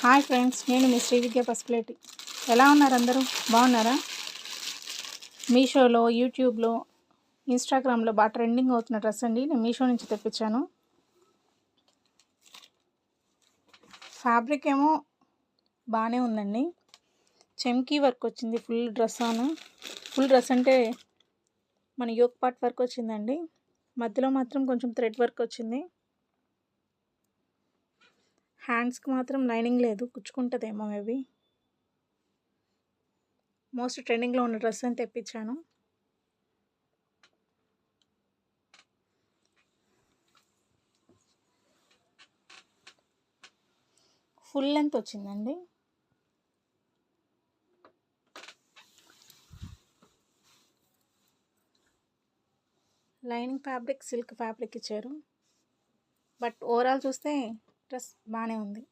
Hi friends, నేను మీ శ్రీ విద్య పసుపులేటి. ఎలా ఉన్నారు అందరూ? బాగున్నారా? మీషోలో, యూట్యూబ్లో, ఇన్స్టాగ్రామ్లో బాగా ట్రెండింగ్ అవుతున్న డ్రెస్ అండి. నేను మీషో నుంచి తెప్పించాను. ఫ్యాబ్రిక్ ఏమో బాగానే ఉందండి. చెమ్కీ వర్క్ వచ్చింది. ఫుల్ డ్రెస్ అంటే మన యోక్ పార్ట్ వర్క్ వచ్చిందండి. మధ్యలో మాత్రం కొంచెం థ్రెడ్ వర్క్ వచ్చింది. హ్యాండ్స్కి మాత్రం లైనింగ్ లేదు, కుచ్చుకుంటుందేమో మేబీ. మోస్ట్ ట్రెండింగ్లో ఉన్న డ్రెస్ అని తెప్పించాను. ఫుల్ లెంత్ వచ్చిందండి. లైనింగ్ ఫ్యాబ్రిక్ సిల్క్ ఫ్యాబ్రిక్ ఇచ్చారు. బట్ ఓవరాల్ చూస్తే డ్రెస్ బాగానే ఉంది.